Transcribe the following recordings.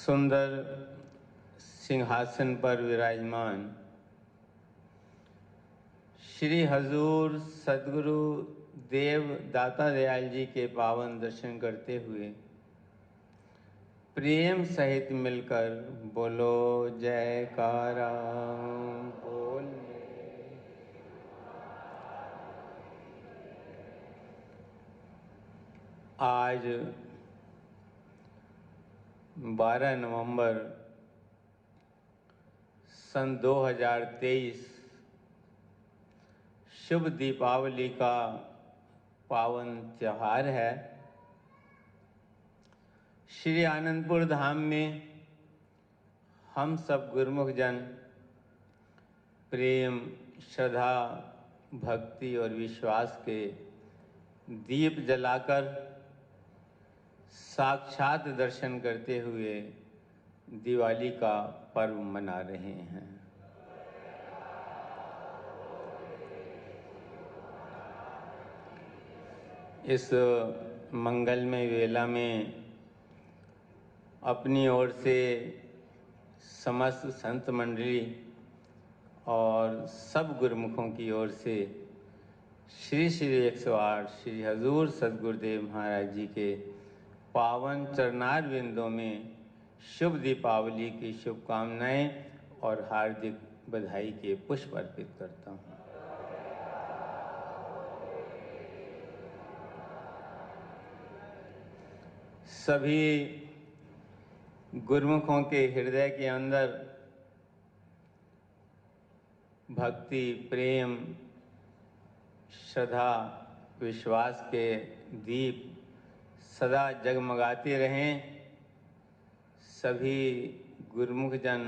सुंदर सिंहासन पर विराजमान श्री हजूर सद्गुरु देव दाता दयाल जी के पावन दर्शन करते हुए प्रेम सहित मिलकर बोलो जयकारा बोल। आज 12 नवंबर सन 2023 शुभ दीपावली का पावन त्यौहार है। श्री आनंदपुर धाम में हम सब गुरुमुख जन प्रेम, श्रद्धा, भक्ति और विश्वास के दीप जलाकर साक्षात दर्शन करते हुए दिवाली का पर्व मना रहे हैं। इस मंगलमय वेला में अपनी ओर से समस्त संत मंडली और सब गुरुमुखों की ओर से श्री श्री 108 श्री हजूर सद्गुरुदेव महाराज जी के पावन चरणार बिंदों में शुभ दीपावली की शुभकामनाएं और हार्दिक बधाई के पुष्प अर्पित करता हूँ। सभी गुरुमुखों के हृदय के अंदर भक्ति, प्रेम, श्रद्धा, विश्वास के दीप सदा जगमगाते रहें। सभी गुरुमुख जन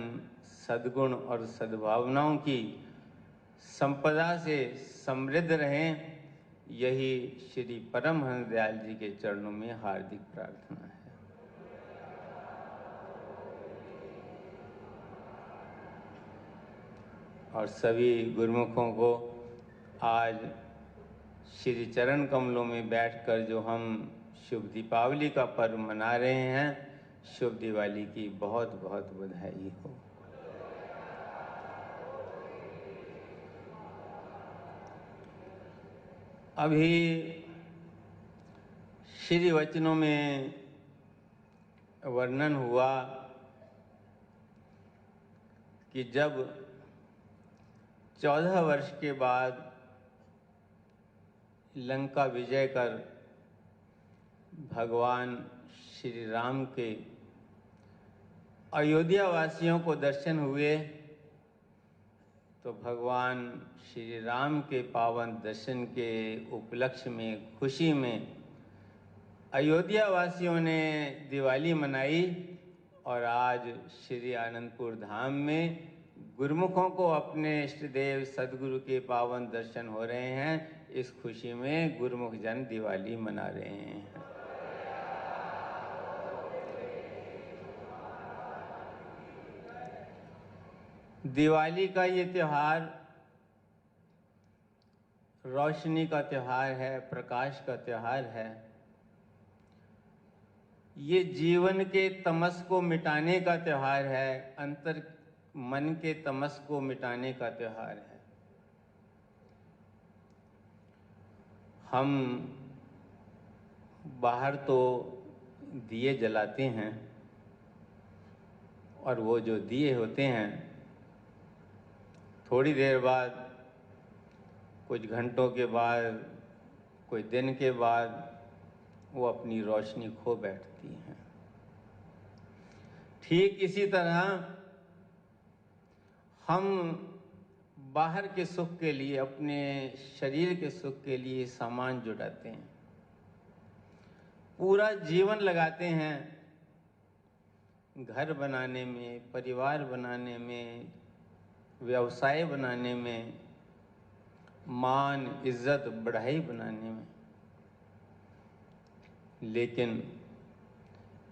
सद्गुण और सद्भावनाओं की संपदा से समृद्ध रहें, यही श्री परमहंस दयाल जी के चरणों में हार्दिक प्रार्थना है। और सभी गुरुमुखों को आज श्री चरण कमलों में बैठकर जो हम शुभ दीपावली का पर्व मना रहे हैं, शुभ दिवाली की बहुत बहुत बधाई हो। अभी श्री वचनों में वर्णन हुआ कि जब 14 वर्ष के बाद लंका विजय कर भगवान श्री राम के अयोध्या वासियों को दर्शन हुए, तो भगवान श्री राम के पावन दर्शन के उपलक्ष्य में, खुशी में अयोध्या वासियों ने दिवाली मनाई। और आज श्री आनंदपुर धाम में गुरुमुखों को अपने इष्ट देव सद्गुरु के पावन दर्शन हो रहे हैं। इस खुशी में गुरुमुख जन दिवाली मना रहे हैं। दिवाली का ये त्योहार रोशनी का त्योहार है, प्रकाश का त्योहार है। ये जीवन के तमस को मिटाने का त्योहार है, अंतर मन के तमस को मिटाने का त्योहार है। हम बाहर तो दिए जलाते हैं और वो जो दिए होते हैं थोड़ी देर बाद, कुछ घंटों के बाद, कुछ दिन के बाद वो अपनी रोशनी खो बैठती हैं। ठीक इसी तरह हम बाहर के सुख के लिए, अपने शरीर के सुख के लिए सामान जुटाते हैं, पूरा जीवन लगाते हैं घर बनाने में, परिवार बनाने में, व्यवसाय बनाने में, मान, इज्जत, बढ़ाई बनाने में। लेकिन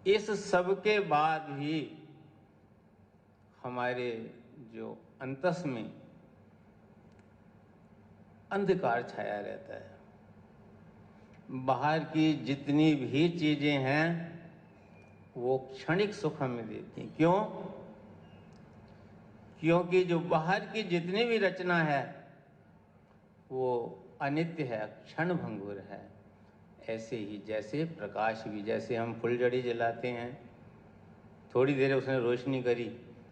इस सब के बाद भी हमारे जो अंतस में अंधकार छाया रहता है। बाहर की जितनी भी चीजें हैं वो क्षणिक सुख हमें देती हैं। क्यों? क्योंकि जो बाहर की जितनी भी रचना है वो अनित्य है, क्षण भंगुर है। ऐसे ही जैसे प्रकाश भी, जैसे हम फुलझड़ी जलाते हैं, थोड़ी देर उसने रोशनी करी,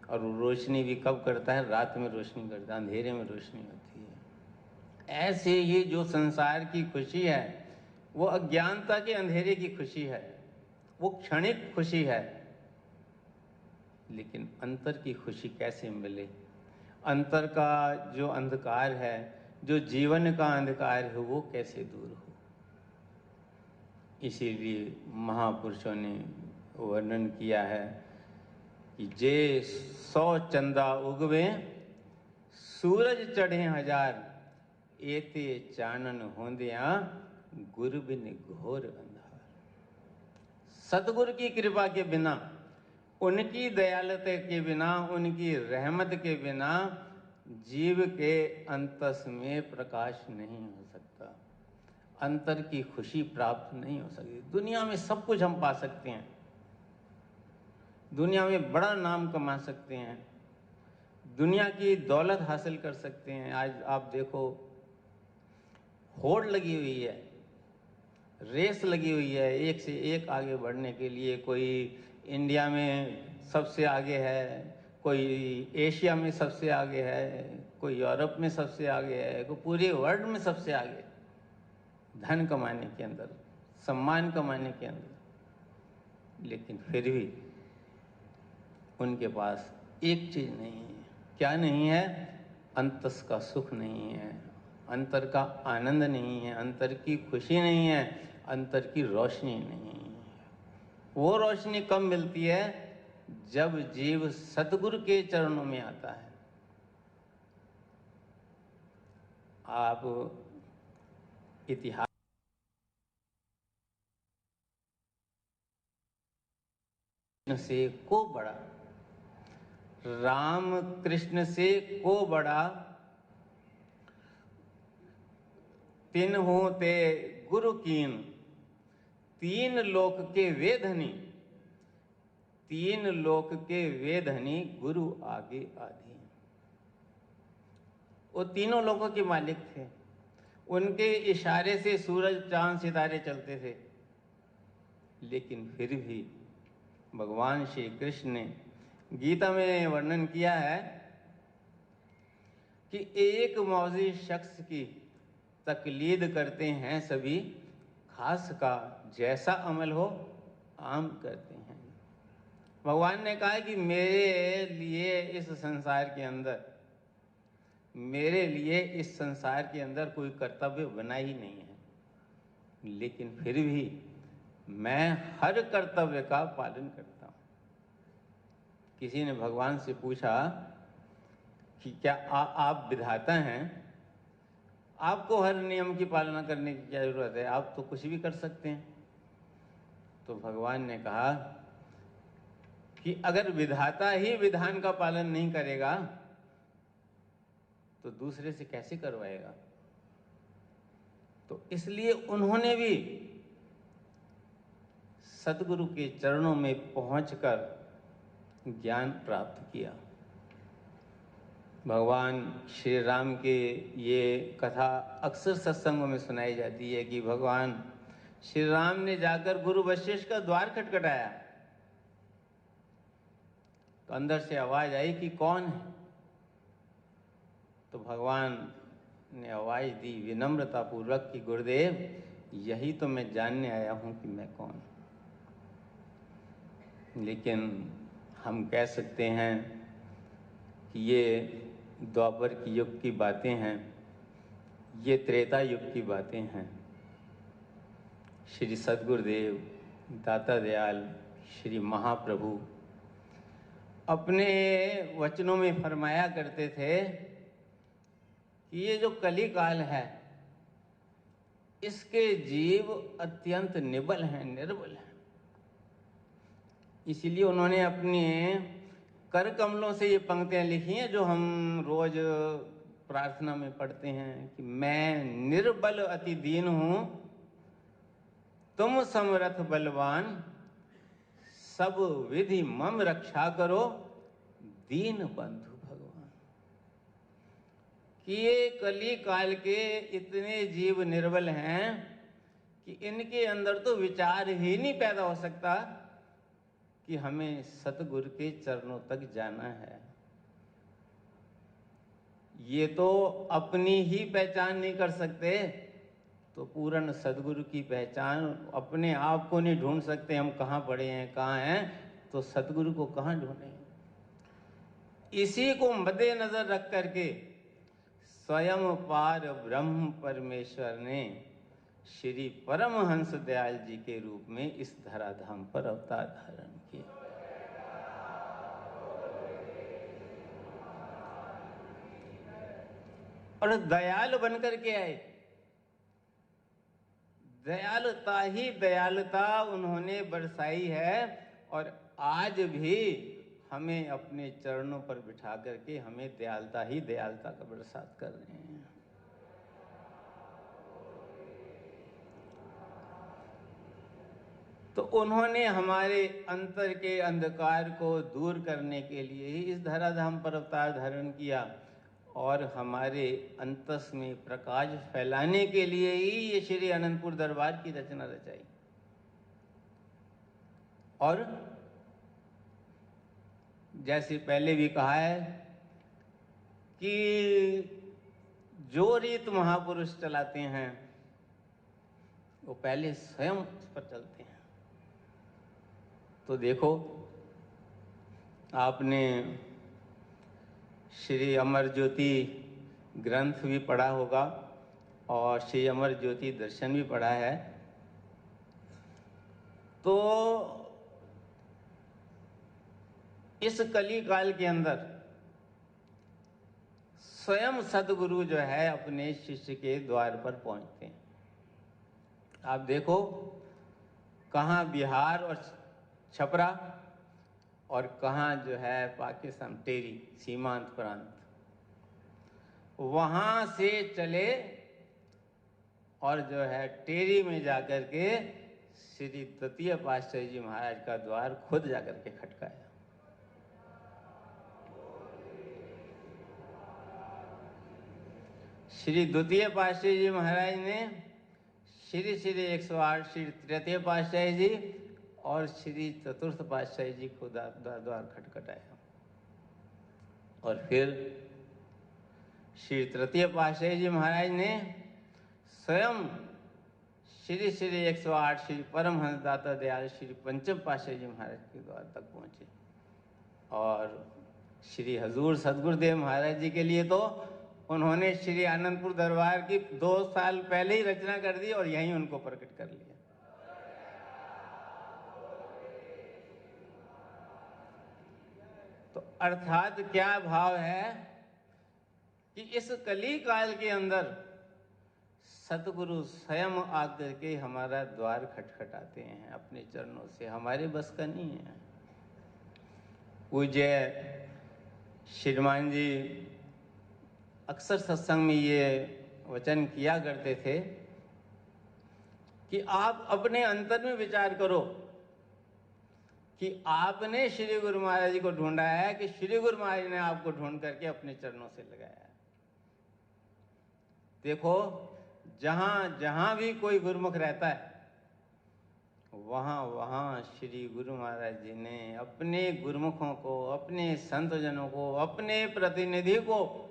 और रोशनी भी कब करता है? रात में रोशनी करता है, अंधेरे में रोशनी होती है। ऐसे ही जो संसार की खुशी है वो अज्ञानता के अंधेरे की खुशी है, वो क्षणिक खुशी है। लेकिन अंतर की खुशी कैसे मिले? अंतर का जो अंधकार है, जो जीवन का अंधकार है, वो कैसे दूर हो? इसीलिए महापुरुषों ने वर्णन किया है कि जे 100 चंदा उगवे, सूरज चढ़े 1000, एते चानन होंदिया, गुरु बिन घोर अंधार। सतगुरु की कृपा के बिना, उनकी दयालुता के बिना, उनकी रहमत के बिना जीव के अंतस में प्रकाश नहीं हो सकता, अंतर की खुशी प्राप्त नहीं हो सकती। दुनिया में सब कुछ हम पा सकते हैं, दुनिया में बड़ा नाम कमा सकते हैं, दुनिया की दौलत हासिल कर सकते हैं। आज आप देखो, होड़ लगी हुई है, रेस लगी हुई है, एक से एक आगे बढ़ने के लिए। कोई इंडिया में सबसे आगे है, कोई एशिया में सबसे आगे है, कोई यूरोप में सबसे आगे है, कोई पूरे वर्ल्ड में सबसे आगे, धन कमाने के अंदर, सम्मान कमाने के अंदर। लेकिन फिर भी उनके पास एक चीज नहीं है। क्या नहीं है? अंतस का सुख नहीं है, अंतर का आनंद नहीं है, अंतर की खुशी नहीं है, अंतर की रोशनी नहीं है। वो रोशनी कब मिलती है? जब जीव सतगुरु के चरणों में आता है। आप इतिहास से को बड़ा, राम कृष्ण से को बड़ा, तिन होते गुरु कीन, तीन लोक के वेधनी, तीन लोक के वेधनी, गुरु आगे आधी। वो तीनों लोकों के मालिक थे, उनके इशारे से सूरज चांद सितारे चलते थे। लेकिन फिर भी भगवान श्री कृष्ण ने गीता में वर्णन किया है कि एक मौजी शख्स की तकलीद करते हैं सभी, खास का जैसा अमल हो आम करते हैं। भगवान ने कहा कि मेरे लिए इस संसार के अंदर, मेरे लिए इस संसार के अंदर कोई कर्तव्य बना ही नहीं है, लेकिन फिर भी मैं हर कर्तव्य का पालन करता हूं। किसी ने भगवान से पूछा कि क्या आप विधाता हैं, आपको हर नियम की पालना करने की क्या जरूरत है, आप तो कुछ भी कर सकते हैं। तो भगवान ने कहा कि अगर विधाता ही विधान का पालन नहीं करेगा तो दूसरे से कैसे करवाएगा? तो इसलिए उन्होंने भी सतगुरु के चरणों में पहुंचकर ज्ञान प्राप्त किया। भगवान श्री राम के ये कथा अक्सर सत्संगों में सुनाई जाती है कि भगवान श्री राम ने जाकर गुरु वशिष्ठ का द्वार खटखटाया, तो अंदर से आवाज आई कि कौन है? तो भगवान ने आवाज दी विनम्रता पूर्वक कि गुरुदेव, यही तो मैं जानने आया हूं कि मैं कौन। लेकिन हम कह सकते हैं कि ये द्वापर की युग की बातें हैं, ये त्रेता युग की बातें हैं। श्री सद्गुरुदेव दाता दयाल श्री महाप्रभु अपने वचनों में फरमाया करते थे कि ये जो कली काल है, इसके जीव अत्यंत निबल हैं, निर्बल हैं। इसीलिए उन्होंने अपने कर कमलों से ये पंक्तियां लिखी हैं जो हम रोज प्रार्थना में पढ़ते हैं कि मैं निर्बल अति दीन हूं, तुम समर्थ बलवान, सब विधि मम रक्षा करो दीन बंधु भगवान। कि ये कली काल के इतने जीव निर्बल हैं कि इनके अंदर तो विचार ही नहीं पैदा हो सकता कि हमें सतगुरु के चरणों तक जाना है। ये तो अपनी ही पहचान नहीं कर सकते, तो पूर्ण सदगुरु की पहचान अपने आप को नहीं ढूंढ सकते। हम कहाँ पड़े हैं, कहाँ हैं, तो सदगुरु को कहाँ ढूंढें। इसी को मद्देनजर रख करके स्वयं पार ब्रह्म परमेश्वर ने श्री परमहंस दयाल जी के रूप में इस धराधाम पर अवतार धारण किया। और दयाल बनकर के आए। दयालुता ही दयालुता उन्होंने बरसाई है और आज भी हमें अपने चरणों पर बिठा करके हमें दयालुता ही दयालुता का बरसात कर रहे हैं। तो उन्होंने हमारे अंतर के अंधकार को दूर करने के लिए ही इस धराधाम पर अवतार धारण किया और हमारे अंतस में प्रकाश फैलाने के लिए ही ये श्री अनंतपुर दरबार की रचना रचाई। और जैसे पहले भी कहा है कि जो रीत महापुरुष चलाते हैं वो पहले स्वयं उस पर चलते हैं। तो देखो, आपने श्री अमर ज्योति ग्रंथ भी पढ़ा होगा और श्री अमर ज्योति दर्शन भी पढ़ा है। तो इस कली काल के अंदर स्वयं सदगुरु जो है अपने शिष्य के द्वार पर पहुंचते हैं। आप देखो, कहाँ बिहार और छपरा और कहाँ जो है पाकिस्तान टेरी सीमांत प्रांत, वहां से चले और जो है टेरी में जाकर के श्री तृतीय पातशाही जी महाराज का द्वार खुद जाकर के खटकाया। श्री द्वितीय पातशाही जी महाराज ने श्री श्री 108 श्री तृतीय पातशाही जी और श्री चतुर्थ पातशाही जी को द्वार खटखटाया। और फिर श्री तृतीय पातशाही जी महाराज ने स्वयं श्री श्री 108 श्री परमहंस दाता दयाल श्री पंचम पातशाही जी महाराज के द्वार तक पहुंचे। और श्री हजूर सदगुरुदेव महाराज जी के लिए तो उन्होंने श्री आनंदपुर दरबार की 2 साल पहले ही रचना कर दी और यहीं उनको प्रकट कर लिया। तो अर्थात क्या भाव है कि इस कली काल के अंदर सतगुरु स्वयं आकर के हमारा द्वार खटखटाते हैं अपने चरणों से। हमारे बस का नहीं है। पूज्य श्रीमान जी अक्सर सत्संग में ये वचन किया करते थे कि आप अपने अंतर में विचार करो कि आपने श्री गुरु महाराज जी को ढूंढा है कि श्री गुरु महाराज ने आपको ढूंढ करके अपने चरणों से लगाया है। देखो, जहां जहां भी कोई गुरुमुख रहता है वहां वहां श्री गुरु महाराज जी ने अपने गुरुमुखों को, अपने संतजनों को, अपने प्रतिनिधि को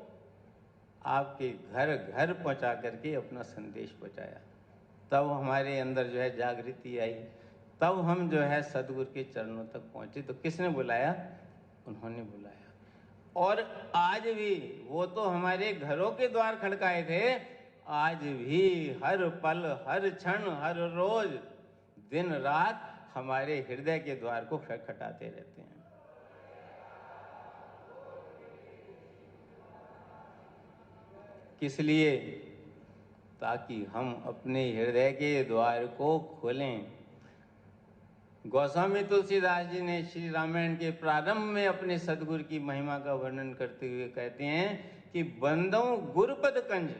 आपके घर घर पहुंचा करके अपना संदेश पहुंचाया। तब हमारे अंदर जो है जागृति आई, तब हम जो है सदगुरु के चरणों तक पहुंचे। तो किसने बुलाया? उन्होंने बुलाया। और आज भी वो तो हमारे घरों के द्वार खड़काए थे, आज भी हर पल, हर क्षण, हर रोज, दिन रात हमारे हृदय के द्वार को खटखटाते रहते हैं। किस लिए? ताकि हम अपने हृदय के द्वार को खोलें। गोस्वामी तुलसीदास जी ने श्री रामायण के प्रारंभ में अपने सदगुरु की महिमा का वर्णन करते हुए कहते हैं कि बंदों गुरुपद कंज,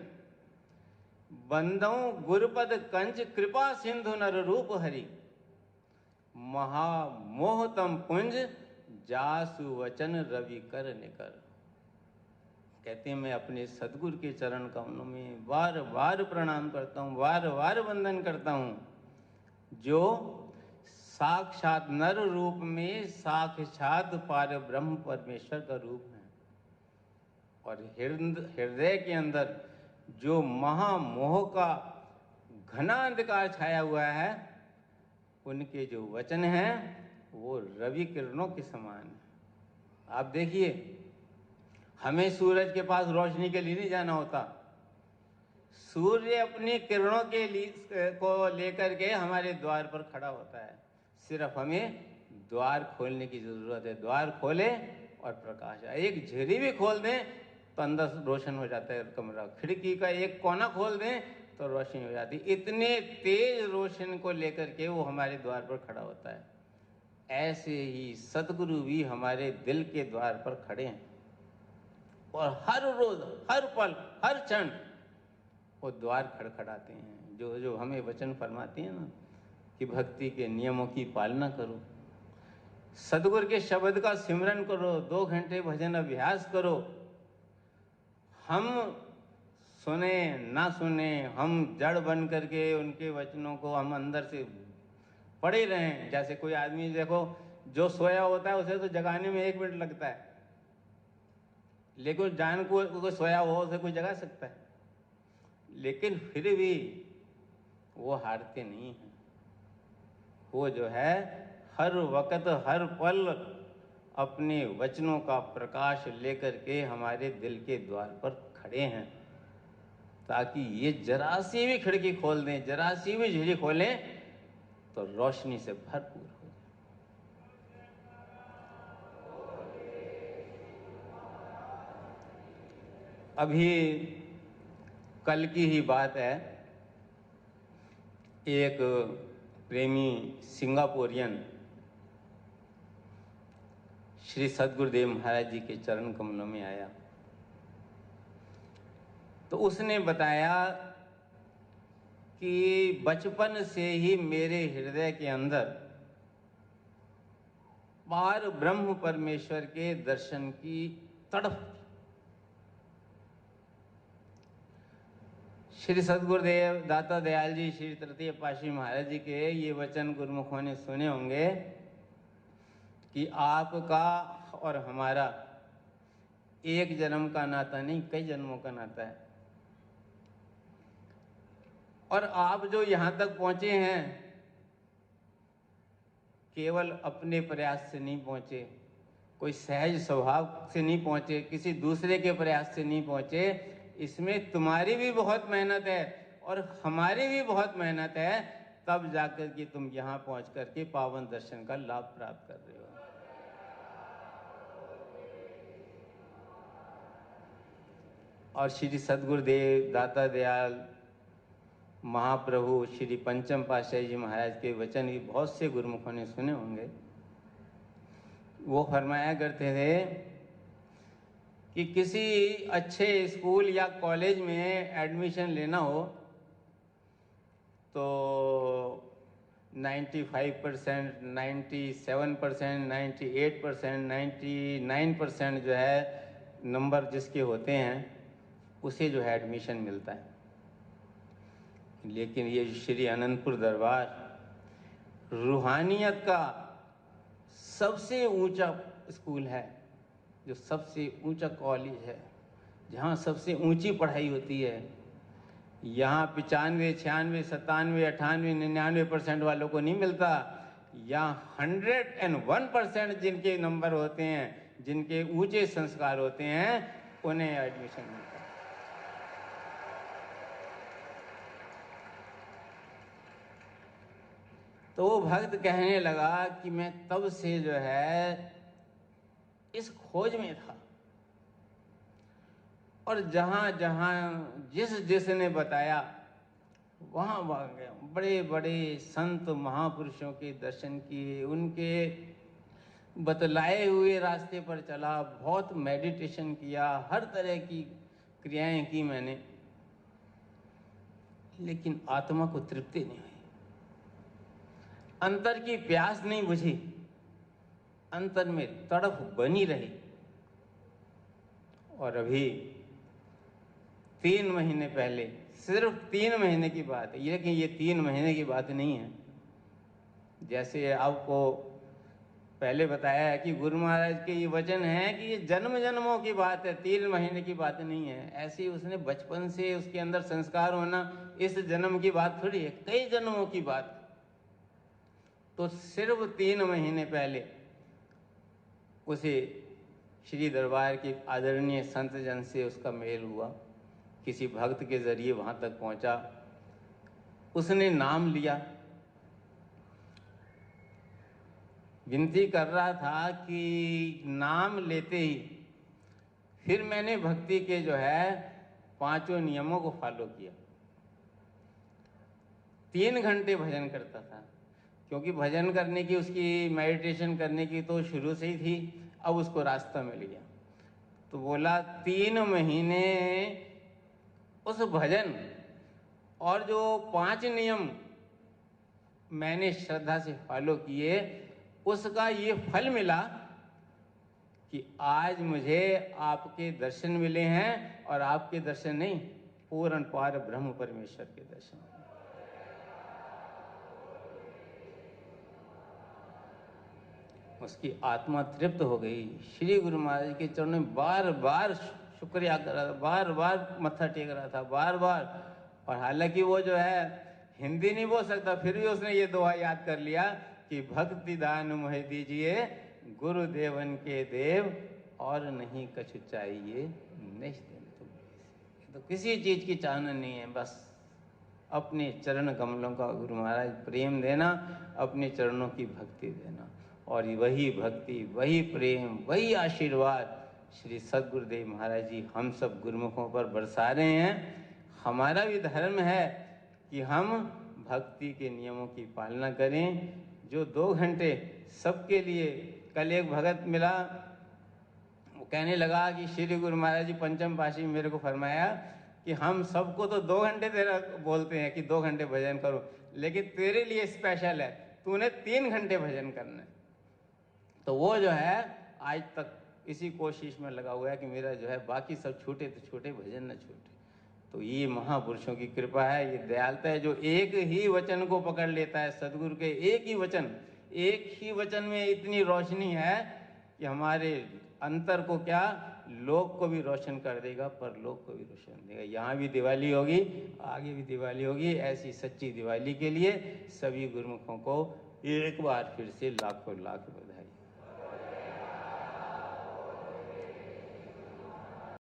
बंदों गुरुपद कंज, कृपा सिंधु नर रूप हरि। महामोहतम पुंज जासु वचन रवि कर निकर। कहते हैं मैं अपने सदगुरु के चरण कमलों में बार बार प्रणाम करता हूँ, बार बार वंदन करता हूँ, जो साक्षात नर रूप में साक्षात पार ब्रह्म परमेश्वर का रूप है, और हृदय के अंदर जो महामोह का घना अंधकार छाया हुआ है, उनके जो वचन हैं वो रवि किरणों के समान है। आप देखिए, हमें सूरज के पास रोशनी के लिए नहीं जाना होता, सूर्य अपनी किरणों के लिए को लेकर के हमारे द्वार पर खड़ा होता है। सिर्फ हमें द्वार खोलने की जरूरत है। द्वार खोले और प्रकाश आए। एक झिरी भी खोल दें तो अंदर रोशन हो जाता है कमरा। खिड़की का एक कोना खोल दें तो रोशनी हो जाती है। इतने तेज रोशन को लेकर के वो हमारे द्वार पर खड़ा होता है। ऐसे ही सदगुरु भी हमारे दिल के द्वार पर खड़े हैं, और हर रोज, हर पल, हर क्षण वो द्वार खड़खड़ाते हैं। जो हमें वचन फरमाते हैं ना कि भक्ति के नियमों की पालना करो, सदगुरु के शब्द का सिमरन करो, 2 घंटे भजन अभ्यास करो। हम सुने ना सुने, हम जड़ बन करके उनके वचनों को हम अंदर से पढ़े रहें। जैसे कोई आदमी देखो जो सोया होता है उसे तो जगाने में 1 मिनट लगता है, लेकिन जान को सोया हो उसे कोई जगा सकता है, लेकिन फिर भी वो हारते नहीं हैं। वो जो है हर वक्त हर पल अपने वचनों का प्रकाश लेकर के हमारे दिल के द्वार पर खड़े हैं, ताकि ये जरा सी भी खिड़की खोल दें, जरा सी भी झिरी खोलें तो रोशनी से भरपूर हो जाए। अभी कल की ही बात है, एक प्रेमी सिंगापुरियन श्री सद्गुरुदेव महाराज जी के चरण कमलों में आया, तो उसने बताया कि बचपन से ही मेरे हृदय के अंदर पार ब्रह्म परमेश्वर के दर्शन की तड़प। श्री सद्गुरुदेव दाता दयाल जी श्री तृतीय पातशाही महाराज जी के ये वचन गुरुमुखों ने सुने होंगे कि आपका और हमारा एक जन्म का नाता नहीं, कई जन्मों का नाता है। और आप जो यहां तक पहुंचे हैं केवल अपने प्रयास से नहीं पहुंचे, कोई सहज स्वभाव से नहीं पहुंचे, किसी दूसरे के प्रयास से नहीं पहुंचे। इसमें तुम्हारी भी बहुत मेहनत है और हमारी भी बहुत मेहनत है, तब जाकर के तुम यहां पहुंच करके पावन दर्शन का लाभ प्राप्त कर रहे हो। और श्री सद्गुरुदेव दाता दयाल महाप्रभु श्री पंचम पातशाही जी महाराज के वचन भी बहुत से गुरुमुखों ने सुने होंगे। वो फरमाया करते थे कि किसी अच्छे स्कूल या कॉलेज में एडमिशन लेना हो तो 95%, 97%, 98%, 99% जो है नंबर जिसके होते हैं उसे जो है एडमिशन मिलता है। लेकिन ये श्री अनंतपुर दरबार रूहानियत का सबसे ऊंचा स्कूल है, जो सबसे ऊंचा कॉलेज है, जहाँ सबसे ऊंची पढ़ाई होती है। यहाँ 95, 96, 97, 98, 99% वालों को नहीं मिलता। यहाँ 101% जिनके नंबर होते हैं, जिनके ऊंचे संस्कार होते हैं, उन्हें एडमिशन मिलता है। तो वो भक्त कहने लगा कि मैं तब से जो है इस खोज में था, और जहां जहां जिसने बताया वहां वहां गया। बड़े बड़े संत महापुरुषों के दर्शन किए, उनके बतलाए हुए रास्ते पर चला, बहुत मेडिटेशन किया, हर तरह की क्रियाएं की मैंने, लेकिन आत्मा को तृप्ति नहीं हुई। अंतर की प्यास नहीं बुझी, अंतर में तड़प बनी रही। और अभी 3 महीने पहले, सिर्फ 3 महीने की बात है, लेकिन ये 3 महीने की बात नहीं है। जैसे आपको पहले बताया है कि गुरु महाराज के ये वचन है कि ये जन्म जन्मों की बात है, 3 महीने की बात नहीं है। ऐसे ही उसने बचपन से उसके अंदर संस्कार होना इस जन्म की बात थोड़ी है, कई जन्मों की बात। तो सिर्फ 3 महीने पहले उसे श्री दरबार के आदरणीय संत जन से उसका मेल हुआ, किसी भक्त के जरिए वहां तक पहुंचा। उसने नाम लिया, विनती कर रहा था कि नाम लेते ही फिर मैंने भक्ति के जो है 5 नियमों को फॉलो किया। 3 घंटे भजन करता था, क्योंकि भजन करने की, उसकी मेडिटेशन करने की तो शुरू से ही थी, अब उसको रास्ता मिल गया। तो बोला 3 महीने उस भजन और जो 5 नियम मैंने श्रद्धा से फॉलो किए, उसका ये फल मिला कि आज मुझे आपके दर्शन मिले हैं। और आपके दर्शन नहीं, पूर्ण पार ब्रह्म परमेश्वर के दर्शन। उसकी आत्मा तृप्त हो गई। श्री गुरु महाराज के चरणों में बार बार शुक्रिया कर रहा था, बार बार मत्था टेक रहा था, बार बार। और हालांकि वो जो है हिंदी नहीं बोल सकता, फिर भी उसने ये दुआ याद कर लिया कि भक्ति दान मोहे दीजिए गुरुदेवन के देव, और नहीं कछु चाहिए निश्चिंत तुम। तो किसी चीज की चाहना नहीं है, बस अपने चरण कमलों का गुरु महाराज प्रेम देना, अपने चरणों की भक्ति देना। और वही भक्ति, वही प्रेम, वही आशीर्वाद श्री सद्गुरुदेव महाराज जी हम सब गुरुमुखों पर बरसा रहे हैं। हमारा भी धर्म है कि हम भक्ति के नियमों की पालना करें। जो 2 घंटे सबके लिए, कल एक भगत मिला, वो कहने लगा कि श्री गुरु महाराज जी पंचम पाशी मेरे को फरमाया कि हम सबको तो 2 घंटे तेरा बोलते हैं कि 2 घंटे भजन करो, लेकिन तेरे लिए स्पेशल है, तूने 3 घंटे भजन करना है। तो वो जो है आज तक इसी कोशिश में लगा हुआ है कि मेरा जो है बाकी सब छूटे तो छूटे, भजन न छूटे। तो ये महापुरुषों की कृपा है, ये दयालुता है, जो एक ही वचन को पकड़ लेता है, सदगुरु के एक ही वचन में इतनी रोशनी है कि हमारे अंतर को क्या, लोक को भी रोशन कर देगा, पर लोक को भी रोशन देगा। यहाँ भी दिवाली होगी, आगे भी दिवाली होगी। ऐसी सच्ची दिवाली के लिए सभी गुरुमुखों को एक बार फिर से लाखों लाख बधाई।